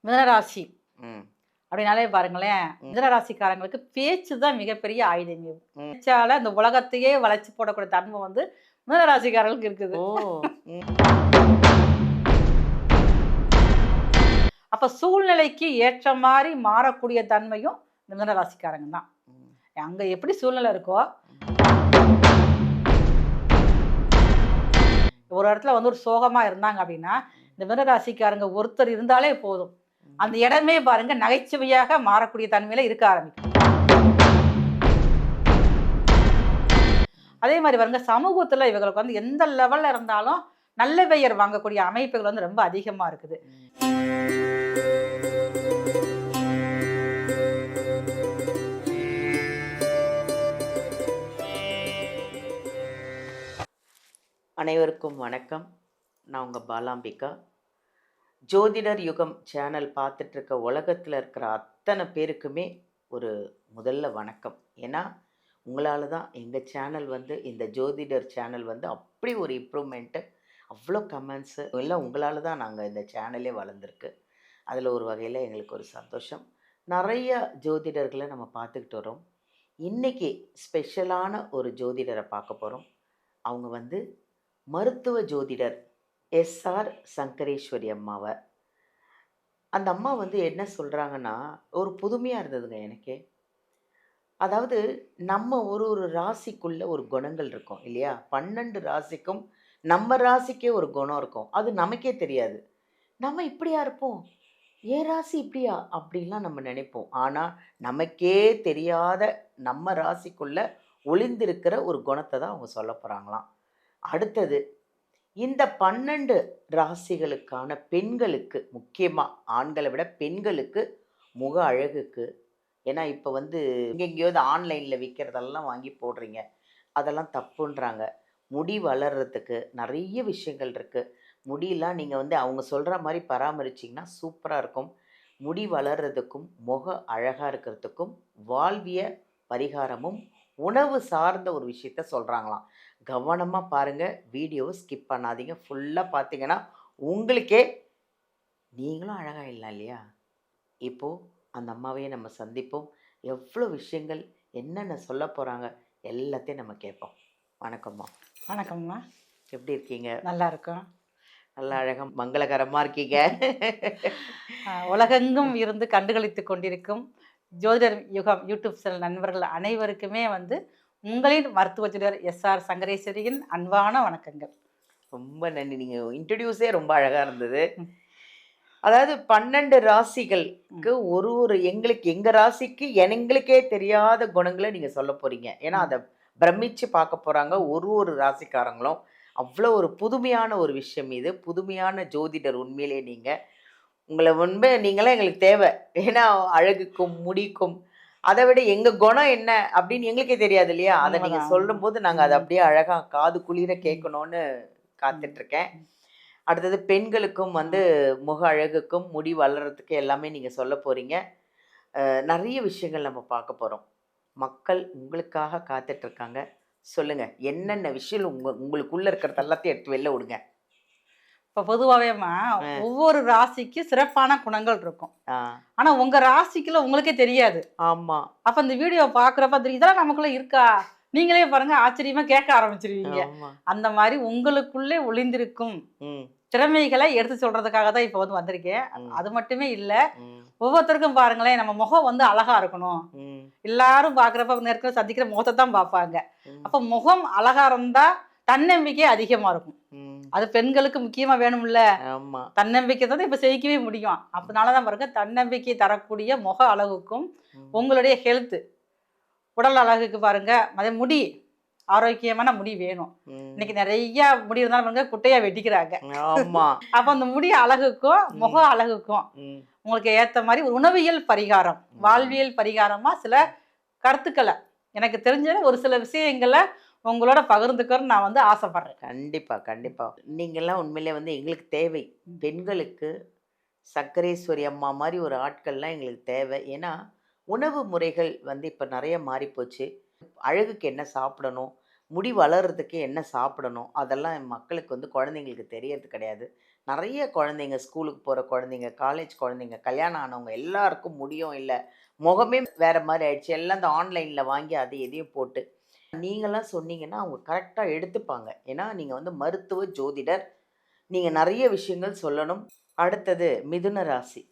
மிதனராசி ம். அப்படின்னாலே பாருங்களேன், ம். மிதனராசிக்காரங்களுக்கு பேச்சு தான் மிகப்பெரிய ஆயுதம். ம். பேச்சால இந்த உலகத்தையே வளைச்சு போடக்கூடிய தன்மை வந்து மிதனராசிக்காரங்களுக்கு இருக்குது. ஓ! ம். அப்ப சூழ்நிலைக்கு ஏற்ற மாரி மாறக்கூடிய தன்மையும் இந்த மிதனராசிக்காரங்க தான். ம். அங்க எப்படி சூழ்நிலை இருக்கோ, ஒரு இடத்துல வந்து ஒரு சோகமா இருந்தாங்க அப்படின்னா, இந்த மிதனராசிக்காரங்க ஒருத்தர் இருந்தாலே போதும். அந்த இடமே பாருங்க நகைச்சுவையாக மாறக்கூடிய தன்மையில இருக்க ஆரம்பிக்கும். அதே மாரி பாருங்க சமூகத்துல இவங்களுக்கு வந்து எந்த லெவல்ல இருந்தாலும் நல்ல பெயர் வாங்கக்கூடிய அமைப்புகள் வந்து ரொம்ப அதிகமா இருக்குது. அனைவருக்கும் வணக்கம். நான் உங்க பாலாம்பிகா. ஜோதிடர் யுகம் சேனல் பார்த்துட்டு இருக்க உலகத்தில் இருக்கிற அத்தனை பேருக்குமே ஒரு முதல்ல வணக்கம். ஏன்னா உங்களால தான் எங்கள் சேனல் வந்து இந்த ஜோதிடர் சேனல் வந்து அப்படி ஒரு இம்ப்ரூவ்மெண்ட்டு, அவ்வளோ கமெண்ட்ஸு எல்லாம் உங்களால தான் நாங்கள் இந்த சேனலே வளர்ந்துருக்கு. அதில் ஒரு வகையில் எங்களுக்கு ஒரு சந்தோஷம். நிறைய ஜோதிடர்களை நம்ம பார்த்துக்கிட்டு வரோம். இன்றைக்கி ஸ்பெஷலான ஒரு ஜோதிடரை பார்க்க போகிறோம். அவங்க வந்து மருத்துவ ஜோதிடர் எஸ்ஆர் சங்கரேஸ்வரி அம்மாவை. அந்த அம்மா வந்து என்ன சொல்கிறாங்கன்னா, ஒரு புதுமையாக இருந்ததுங்க எனக்கே. அதாவது நம்ம ஒரு ஒரு ராசிக்குள்ள ஒரு குணங்கள் இருக்கும் இல்லையா? 12 ராசிக்கும் நம்ம ராசிக்கே ஒரு குணம் இருக்கும். அது நமக்கே தெரியாது. நம்ம இப்படியா இருப்போம்? என் ராசி இப்படியா? அப்படிலாம் நம்ம நினைப்போம். ஆனால் நமக்கே தெரியாத நம்ம ராசிக்குள்ள ஒளிந்திருக்கிற ஒரு குணத்தை தான் அவங்க சொல்ல போகிறாங்களாம். அடுத்தது, இந்த 12 ராசிகளுக்கான பெண்களுக்கு, முக்கியமாக ஆண்களை விட பெண்களுக்கு முக அழகுக்கு, ஏன்னா இப்போ வந்து எங்கெங்கேயாவது ஆன்லைனில் விற்கிறதெல்லாம் வாங்கி போடுறீங்க, அதெல்லாம் தப்புன்றாங்க. முடி வளர்கிறதுக்கு நிறைய விஷயங்கள் இருக்குது. முடியெல்லாம் நீங்கள் வந்து அவங்க சொல்கிற மாதிரி பராமரிச்சிங்கன்னா சூப்பராக இருக்கும். முடி வளர்கிறதுக்கும் முக அழகாக இருக்கிறதுக்கும் வாழ்விய பரிகாரமும் உணவு சார்ந்த ஒரு விஷயத்த சொல்கிறாங்களாம். கவனமாக பாருங்கள், வீடியோவை ஸ்கிப் பண்ணாதீங்க. ஃபுல்லாக பார்த்தீங்கன்னா உங்களுக்கே நீங்களும் அழகாயிடலாம் இல்லையா? இப்போது அந்த அம்மாவையே நம்ம சந்திப்போம். எவ்வளோ விஷயங்கள் என்னென்ன சொல்ல போகிறாங்க எல்லாத்தையும் நம்ம கேட்போம். வணக்கம்மா. வணக்கம்மா. எப்படி இருக்கீங்க? நல்லா இருக்கும். நல்லா அழகாக மங்களகரமாக இருக்கீங்க. உலகெங்கும் இருந்து கண்டுகளித்துக் கொண்டிருக்கும் ஜோதிடர் யுகம் யூடியூப் சேனல் நண்பர்கள் அனைவருக்குமே வந்து உங்களின் மருத்துவ ஜோதிடர் எஸ்ஆர் சங்கரேஸ்வரியின் அன்பான வணக்கங்கள். ரொம்ப நன்றி. நீங்கள் இன்ட்ரடியூஸே ரொம்ப அழகாக இருந்தது. ம். அதாவது 12 ராசிகளுக்கு ஒரு ஒரு எங்களுக்கு எங்கள் ராசிக்கு எங்களுக்கே தெரியாத குணங்களை நீங்கள் சொல்ல போகிறீங்க. ஏன்னா அதை பிரமிச்சு பார்க்க போகிறாங்க ஒரு ஒரு ராசிக்காரங்களும். அவ்வளோ ஒரு புதுமையான ஒரு விஷயம் இது. புதுமையான ஜோதிடர் உண்மையிலே நீங்கள். உங்களை முன்பே நீங்களாம் எங்களுக்கு தேவை. ஏன்னா அழகுக்கும் முடிக்கும் அதை விட எங்கள் குணம் என்ன அப்படின்னு எங்களுக்கே தெரியாது இல்லையா? அதை நீங்கள் உண்மைதான். சொல்லும்போது நாங்கள் அதை அப்படியே அழகாக காது குளிர கேட்கணும்னு காத்துட்ருக்கேன். அடுத்தது பெண்களுக்கும் வந்து முக அழகுக்கும் முடி வளர்கிறதுக்கு எல்லாமே நீங்கள் சொல்ல போகிறீங்க. நிறைய விஷயங்கள் நம்ம பார்க்க போகிறோம். மக்கள் உங்களுக்காக காத்துட்ருக்காங்க. சொல்லுங்கள், என்னென்ன விஷயம் உங்களுக்குள்ளே இருக்கிறது எல்லாத்தையும் எடுத்து வெளில விடுங்க. இப்போ பொதுவாகவேம்மா ஒவ்வொரு ராசிக்கும் சிறப்பான குணங்கள் இருக்கும். ஆனால் உங்கள் ராசிக்குள்ள உங்களுக்கே தெரியாது. ஆமாம். அப்போ இந்த வீடியோ பார்க்குறப்ப தெரியும் இதெல்லாம் நமக்குள்ளே இருக்கா? நீங்களே பாருங்க ஆச்சரியமாக கேட்க ஆரம்பிச்சிருவீங்க. அந்த மாதிரி உங்களுக்குள்ளே ஒளிந்திருக்கும் திறமைகளை எடுத்து சொல்றதுக்காக தான் இப்போ வந்து வந்திருக்கேன். அது மட்டுமே இல்லை, ஒவ்வொருத்தருக்கும் பாருங்களேன் நம்ம முகம் வந்து அழகா இருக்கணும். எல்லாரும் பார்க்குறப்ப நேரத்தில் சந்திக்கிற முகத்தை தான் பார்ப்பாங்க. அப்போ முகம் அழகா இருந்தா தன்னம்பிக்கை அதிகமா இருக்கும். அது பெண்களுக்கு முக்கியமா வேணும்ல. தன்னம்பிக்கை தான் இப்ப செய்யவே முடியும். அதனாலதான் பாருங்க தன்னம்பிக்கை தரக்கூடிய முக அழகுக்கும் உங்களுடைய ஹெல்த் உடல் அழகுக்கு பாருங்க அதே முடி ஆரோக்கியமான முடி வேணும். இன்னைக்கு நிறைய முடி இருந்தாலும் பாருங்க குட்டையா வெட்டிக்கிறாங்க. அப்ப அந்த முடி அழகுக்கும் முக அழகுக்கும் உங்களுக்கு ஏத்த மாதிரி ஒரு உணவியல் பரிகாரம், வாழ்வியல் பரிகாரமா சில கருத்துக்களை எனக்கு தெரிஞ்ச ஒரு சில விஷயங்களை உங்களோட பகிர்ந்துக்கிறேன்னு நான் வந்து ஆசைப்படுறேன். கண்டிப்பாக கண்டிப்பாக. நீங்கள்லாம் உண்மையிலே வந்து எங்களுக்கு தேவை. பெண்களுக்கு சக்கரேஸ்வரி அம்மா மாதிரி ஒரு ஆட்கள்லாம் எங்களுக்கு தேவை. ஏன்னா உணவு முறைகள் வந்து இப்போ நிறைய மாறிப்போச்சு. அழகுக்கு என்ன சாப்பிடணும், முடி வளர்கிறதுக்கு என்ன சாப்பிடணும், அதெல்லாம் மக்களுக்கு வந்து குழந்தைங்களுக்கு தெரியறது கிடையாது. நிறைய குழந்தைங்க, ஸ்கூலுக்கு போகிற குழந்தைங்க, காலேஜ் குழந்தைங்க, கல்யாணம் ஆனவங்க எல்லாருக்கும் முடியும் இல்லை, முகமே வேறு மாதிரி ஆயிடுச்சு. எல்லாம் இந்த ஆன்லைனில் வாங்கி அதை எதையும் போட்டு நீங்களாம் சொன்னீங்கன்னா அவங்க கரெக்டாக எடுத்துப்பாங்க. ஏன்னா நீங்கள் வந்து மருத்துவ ஜோதிடர், நீங்கள் நிறைய விஷயங்கள் சொல்லணும். அடுத்தது மிதுன ராசி.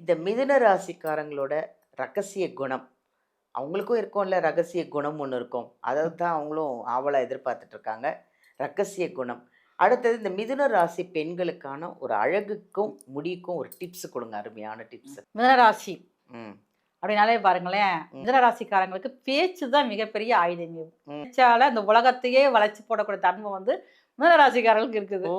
இந்த மிதுன ராசிக்காரங்களோட ரகசிய குணம், அவங்களுக்கும் இருக்கும்ல ரகசிய குணம் ஒன்று இருக்கும், அதை தான் அவங்களும் ஆவலாக எதிர்பார்த்துட்டு இருக்காங்க. ரகசிய குணம். அடுத்தது இந்த மிதுன ராசி பெண்களுக்கான ஒரு அழகுக்கும் முடிக்கும் ஒரு டிப்ஸ் கொடுங்க, அருமையான டிப்ஸ். மிதுனராசி ம் அப்படின்னாலே பாருங்களேன், மிதுனராசிக்காரங்களுக்கு பேச்சு தான் மிகப்பெரிய ஆயுதங்க. பேச்சால இந்த உலகத்தையே வளைச்சு போடக்கூடிய தன்மை வந்து மிதுனராசிக்காரர்களுக்கு இருக்குது. ஓ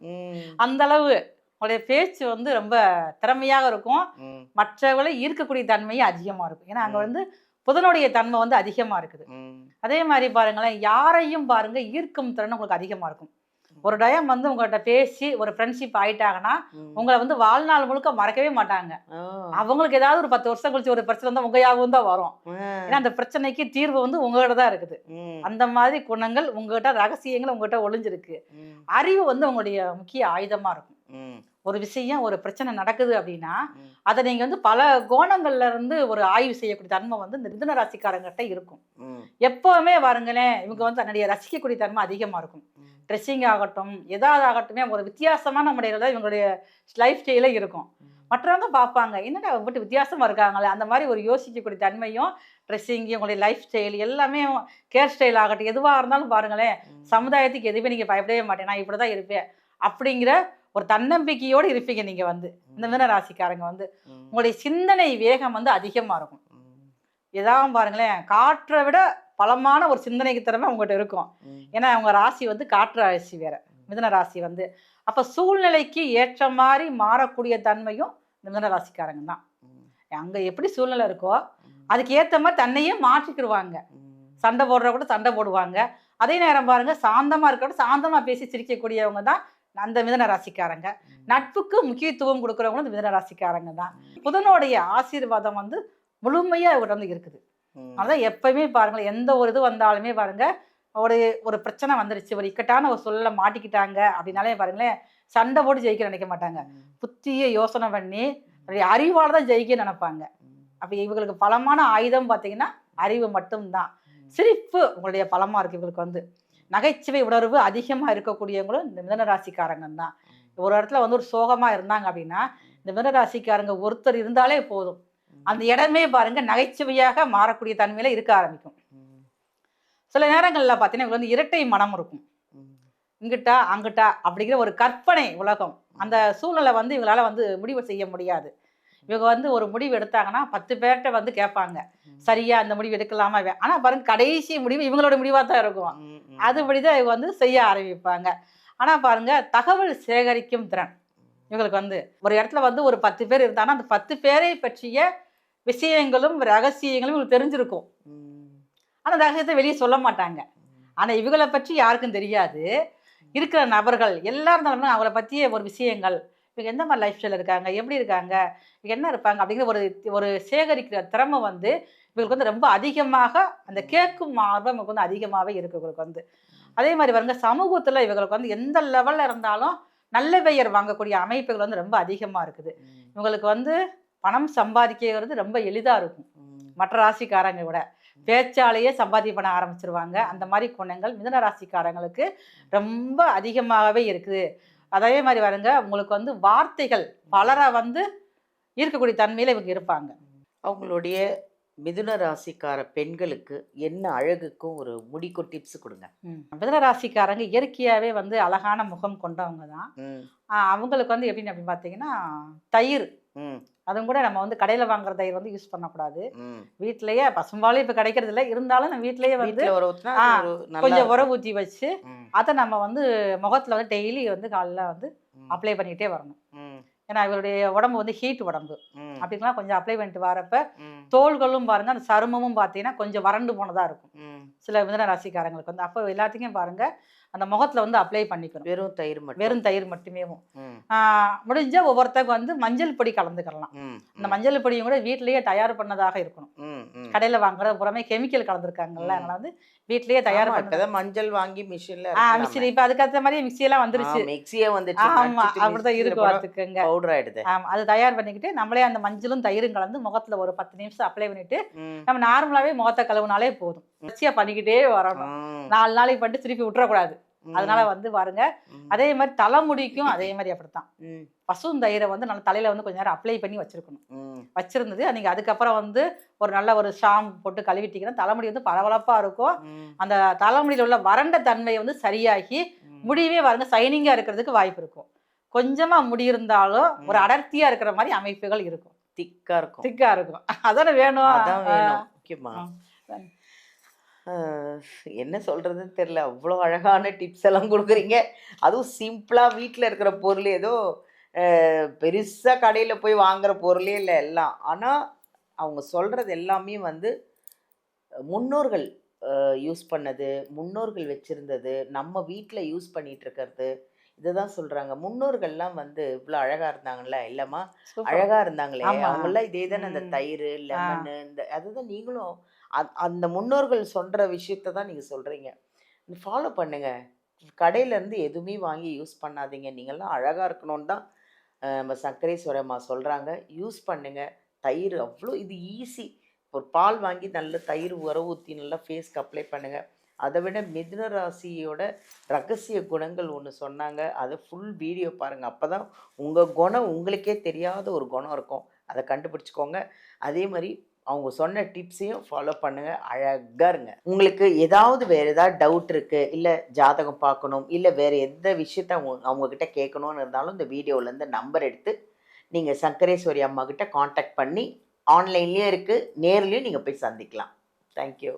ம் அந்த அளவு உங்களுடைய பேச்சு வந்து ரொம்ப திறமையாக இருக்கும். ம் மற்றவர்களை ஈர்க்கக்கூடிய தன்மையும் அதிகமா இருக்கும். ஏன்னா அங்க வந்து புதனுடைய தன்மை வந்து அதிகமா இருக்குது. ம் அதே மாதிரி பாருங்களேன், யாரையும் பாருங்க ஈர்க்கும் திறன் உங்களுக்கு அதிகமா இருக்கும். ஒரு டைம் வந்து உங்கள்கிட்ட பேசி ஒரு ஃப்ரெண்ட்ஷிப் ஆயிட்டாங்கன்னா உங்களை வந்து வாழ்நாள் முழுக்க மறக்கவே மாட்டாங்க. ஓ அவங்களுக்கு ஏதாவது ஒரு 10 வருஷம் கழிச்சு ஒரு பிரச்சனை வந்து உங்க ஞாபகம் தான் வரும். ஏன்னா அந்த பிரச்சனைக்கு தீர்வு வந்து உங்ககிட்ட தான் இருக்குது. அந்த மாதிரி குணங்கள் உங்ககிட்ட, ரகசியங்கள் உங்ககிட்ட ஒளிஞ்சிருக்கு. அறிவு வந்து உங்களுடைய முக்கிய ஆயுதமா இருக்கும். ஒரு விஷயம், ஒரு பிரச்சனை நடக்குது அப்படின்னா அதை நீங்க வந்து பல கோணங்கள்ல இருந்து ஒரு ஆய்வு செய்யக்கூடிய தன்மை வந்து இந்த மிதுன ராசிக்காரங்கிட்ட இருக்கும். எப்பவுமே பாருங்களேன், இவங்க வந்து தன்னுடைய ரசிக்கக்கூடிய தன்மை அதிகமா இருக்கும். ட்ரெஸ்ஸிங் ஆகட்டும், எதாவது ஆகட்டுமே ஒரு வித்தியாசமான முறையில் தான் இவங்களுடைய லைஃப் ஸ்டைலே இருக்கும். மற்றவங்க பார்ப்பாங்க, என்னடா விட்டு வித்தியாசமா இருக்காங்களே, அந்த மாதிரி ஒரு யோசிக்கக்கூடிய தன்மையும் ட்ரெஸ்ஸிங்கு, உங்களுடைய லைஃப் ஸ்டைல் எல்லாமே, கேர் ஸ்டைல் ஆகட்டும், எதுவாக இருந்தாலும் பாருங்களேன், சமுதாயத்துக்கு எதுவுமே நீங்கள் பயப்படவே மாட்டேன், நான் இப்படி தான் இருப்பேன் அப்படிங்கிற ஒரு தன்னம்பிக்கையோடு இருப்பீங்க. நீங்கள் வந்து இந்த மிதுன ராசிக்காரங்க வந்து உங்களுடைய சிந்தனை வேகம் வந்து அதிகமாக இருக்கும். எதாவது பாருங்களேன், காற்றை விட பலமான ஒரு சிந்தனைக்கு திறமை உங்கள்கிட்ட இருக்கும். ஏன்னா அவங்க ராசி வந்து காற்று ராசி வேற, மிதுன ராசி வந்து. அப்போ சூழ்நிலைக்கு ஏற்ற மாதிரி மாறக்கூடிய தன்மையும் இந்த மிதுன ராசிக்காரங்க தான். அங்கே எப்படி சூழ்நிலை இருக்கோ அதுக்கு ஏற்ற மாதிரி தன்னையே மாற்றிக்கிடுவாங்க. சண்டை போடுற கூட சண்டை போடுவாங்க. அதே நேரம் பாருங்க, சாந்தமாக இருக்கட்டும், சாந்தமாக பேசி சிரிக்கக்கூடியவங்க தான் அந்த மிதுன ராசிக்காரங்க. நட்புக்கு முக்கியத்துவம் கொடுக்குறவங்களும் இந்த மிதுன ராசிக்காரங்க தான். புதனுடைய ஆசீர்வாதம் வந்து முழுமையாக இவர்கிட்ட வந்து இருக்குது. அதான் எப்பயுமே பாருங்களேன், எந்த ஒரு இது வந்தாலுமே பாருங்க, ஒரு பிரச்சனை வந்துருச்சு, ஒரு இக்கட்டான ஒரு சூழல மாட்டிக்கிட்டாங்க அப்படின்னாலே பாருங்களேன், சண்டை போட்டு ஜெயிக்க நினைக்க மாட்டாங்க. புத்தியை யோசனை பண்ணி அறிவால் தான் ஜெயிக்க நினைப்பாங்க. அப்போ இவங்களுக்கு பலமான ஆயுதம் பார்த்தீங்கன்னா அறிவு மட்டும்தான். சிரிப்பு உங்களுடைய பலமாக இருக்குது இவங்களுக்கு வந்து. நகைச்சுவை உணர்வு அதிகமாக இருக்கக்கூடியவங்களும் இந்த மிதுன ராசிக்காரங்க தான். ஒரு இடத்துல வந்து ஒரு சோகமாக இருந்தாங்க அப்படின்னா இந்த மிதுன ராசிக்காரங்க ஒருத்தர் இருந்தாலே போதும், அந்த இடமே பாருங்க நகைச்சுவையாக மாறக்கூடிய தன்மையில இருக்க ஆரம்பிக்கும். சில நேரங்கள்ல பார்த்தீங்கன்னா வந்து இரட்டை மனம் இருக்கும். இங்கிட்டா அங்கிட்டா அப்படிங்கிற ஒரு கற்பனை உலகம். அந்த சூழ்நிலை வந்து இவங்களால வந்து முடிவு செய்ய முடியாது. இவங்க வந்து ஒரு முடிவு எடுத்தாங்கன்னா 10 பேர்கிட்ட வந்து கேட்பாங்க, சரியா அந்த முடிவு எடுக்கலாமா. ஆனா பாருங்க, கடைசி முடிவு இவங்களோட முடிவா தான் இருக்கும். அதுபடிதான் இவங்க வந்து செய்ய ஆரம்பிப்பாங்க. ஆனா பாருங்க, தகவல் சேகரிக்கும் திறன் இவங்களுக்கு வந்து. ஒரு இடத்துல வந்து ஒரு 10 பேர் இருந்தாங்கன்னா அந்த 10 பேரை பற்றிய விஷயங்களும் ரகசியங்களும் இவங்களுக்கு தெரிஞ்சிருக்கும். ஆனா ரகசியத்தை வெளியே சொல்ல மாட்டாங்க. ஆனா இவங்களை பற்றி யாருக்கும் தெரியாது. இருக்கிற நபர்கள் எல்லாரும் இருந்தாலும் அவங்கள பற்றிய ஒரு விஷயங்கள், இவங்க எந்த மாதிரி லைஃப் ஸ்டைல் இருக்காங்க, எப்படி இருக்காங்க, என்ன இருப்பாங்க அப்படிங்கிற ஒரு சேகரிக்கிற திறமை வந்து இவங்களுக்கு வந்து ரொம்ப அதிகமாக, அந்த கேட்கும் ஆர்வம் இவங்களுக்கு வந்து அதிகமாகவே இருக்கு இவங்களுக்கு வந்து. அதே மாதிரி பாருங்க, சமூகத்தில் இவங்களுக்கு வந்து எந்த லெவலில் இருந்தாலும் நல்ல பெயர் வாங்கக்கூடிய அமைப்புகள் வந்து ரொம்ப அதிகமாக இருக்குது. இவங்களுக்கு வந்து பணம் சம்பாதிக்கிறது ரொம்ப எளிதாக இருக்கும் மற்ற ராசிக்காரங்க விட. பேச்சாலேயே சம்பாத்தியம் பண்ண ஆரம்பிச்சிருவாங்க. அந்த மாதிரி குணங்கள் மிதுன ராசிக்காரங்களுக்கு ரொம்ப அதிகமாகவே இருக்குது. அதே மாதிரி பாருங்க, உங்களுக்கு வந்து வார்த்தைகள் பலரை வந்து ஈர்க்கக்கூடிய தன்மையில இவங்க இருப்பாங்க. அவங்களுடைய மிதுன ராசிக்கார பெண்களுக்கு என்ன அழகுக்கும் ஒரு முடிக்கும் டிப்ஸ் கொடுங்க. மிதுன ராசிக்காரங்க இயற்கையாகவே வந்து அழகான முகம் கொண்டவங்க தான். அவங்களுக்கு வந்து எப்படின்னு அப்படின்னு பார்த்தீங்கன்னா, தயிர், அதுவும் கூட நம்ம வந்து கடையில் வாங்குற தயிர் வந்து யூஸ் பண்ணக்கூடாது. வீட்டிலேயே பசும்பாலும் இப்போ கிடைக்கிறது இல்லை, இருந்தாலும் நம்ம வீட்டிலேயே வந்து கொஞ்சம் உர ஊற்றி வச்சு அதை நம்ம வந்து முகத்தில் வந்து டெய்லி வந்து காலைல வந்து அப்ளை பண்ணிகிட்டே வரணும். ஏன்னா இவருடைய உடம்பு வந்து ஹீட் உடம்பு. அப்படிங்கலாம் கொஞ்சம் அப்ளை பண்ணிட்டு வரப்ப தோள்களும் பாருங்க, அந்த சருமமும் பார்த்தீங்கன்னா கொஞ்சம் வறண்டு போனதாக இருக்கும். சில மிதன ராசிக்காரங்களுக்கு வந்து. அப்போ எல்லாத்துக்கும் பாருங்க அந்த முகத்துல வந்து அப்ளை பண்ணிக்கணும். வெறும் தயிர் மட்டும். வெறும் தயிர் மட்டுமே. முடிஞ்ச ஒவ்வொருத்தங்க வந்து மஞ்சள் பொடி கலந்துக்கலாம். இந்த மஞ்சள் பொடியும் கூட வீட்டிலேயே தயார் பண்ணதாக இருக்கணும். கடையில வாங்குற புறமே கெமிக்கல் கலந்துருக்காங்கல்ல, அதனால வந்து வீட்லயே தயார் பண்ண மஞ்சள் வாங்கி மிஷின்ல மிக்ஸி இப்ப அதுக்கேற்ற மாதிரி மிக்ஸி எல்லாம் வந்துருச்சு. மிக்ஸியே வந்துச்சு. ஆமா, அப்படிதான் இருக்கும் பார்த்துக்கங்க. பவுடர் ஆயிடுது. அது தயார் பண்ணிக்கிட்டு நம்மளே அந்த மஞ்சளும் தயிரும் கலந்து முகத்துல ஒரு 10 நிமிஷம் அப்ளை பண்ணிட்டு நம்ம நார்மலாவே முகத்தை கழுவுனாலே போதும். தொடர்ச்சியா பண்ணிக்கிட்டே வரணும். 4 நாளைக்கு பண்ணிட்டு திருப்பி விட்டுறக்கூடாது. அதனால வந்து பாருங்க, அதே மாதிரி தலைமுடிக்கும் அதே மாதிரி அப்படித்தான். பசுந்தயிரை வந்து நல்ல தலையில வந்து கொஞ்ச நேரம் அப்ளை பண்ணி வச்சிருக்கணும். வச்சிருந்தது நீங்க அதுக்கப்புறம் வந்து ஒரு நல்ல ஒரு ஷாம்பு போட்டு கழுவிட்டீங்கன்னா தலைமுடி வந்து பளபளப்பா இருக்கும். அந்த தலைமுடியில உள்ள வறண்ட தன்மையை வந்து சரியாகி முடியவே பாருங்க சைனிங்கா இருக்கிறதுக்கு வாய்ப்பு இருக்கும். கொஞ்சமா முடி இருந்தாலும் ஒரு அடர்த்தியா இருக்கிற மாதிரி அமைப்புகள் இருக்கும். திக்கா இருக்கும். திக்கா இருக்கும். அதான வேணும். அதான் வேணும் முக்கியமா. என்ன சொல்றதுன்னு தெரியல. அவ்வளோ அழகான டிப்ஸ் எல்லாம் கொடுக்குறீங்க. அதுவும் சிம்பிளா வீட்டில் இருக்கிற பொருள், ஏதோ பெருசா கடையில போய் வாங்குற பொருளே இல்லை எல்லாம். ஆனா அவங்க சொல்றது எல்லாமே வந்து முன்னோர்கள் யூஸ் பண்ணது, முன்னோர்கள் வச்சிருந்தது, நம்ம வீட்டில் யூஸ் பண்ணிட்டு இருக்கிறது, இதுதான் சொல்றாங்க. முன்னோர்கள்லாம் வந்து இவ்வளோ அழகா இருந்தாங்கல்ல, இல்லம்மா அழகா இருந்தாங்களே, அவங்கெல்லாம் இதே தானே, அந்த தயிர் லெமனு இந்த அதுதான் நீங்களும் அந்த முன்னோர்கள் சொல்ற விஷயத்த தான் நீங்க சொல்றீங்க. ஃபாலோ பண்ணுங்க. கடையில இருந்து எதுவுமே வாங்கி யூஸ் பண்ணாதீங்க. நீங்கள்லாம் அழகா இருக்கணும்னு தான் நம்ம சர்க்கரேஸ்வரி அம்மா சொல்றாங்க. யூஸ் பண்ணுங்க. தயிர் அவ்வளோ இது ஈஸி. ஒரு பால் வாங்கி நல்ல தயிர் உர ஊற்றி நல்லா ஃபேஸ்க்கு அப்ளை பண்ணுங்க. அதை விட மிதுன ராசியோட ரகசிய குணங்கள் ஒன்று சொன்னாங்க. அதை ஃபுல் வீடியோ பாருங்க. அப்பதான் உங்க குணம் உங்களுக்கே தெரியாத ஒரு குணம் இருக்கும். அதை கண்டுபிடிச்சிக்கோங்க. அதே மாதிரி அவங்க சொன்ன டிப்ஸையும் ஃபாலோ பண்ணுங்க. அழகா இருங்க. உங்களுக்கு ஏதாவது வேற ஏதாவது டவுட் இருக்கு, இல்லை ஜாதகம் பார்க்கணும், இல்லை வேற எந்த விஷயத்த அவங்க கிட்ட கேட்கணும்னு இருந்தாலும் இந்த வீடியோல இருந்து நம்பர் எடுத்து நீங்க சர்க்கரேஸ்வரி அம்மா கிட்ட காண்டாக்ட் பண்ணி, ஆன்லைன்லயும் இருக்கு, நேர்லயும் நீங்க போய் சந்திக்கலாம். தேங்க்யூ.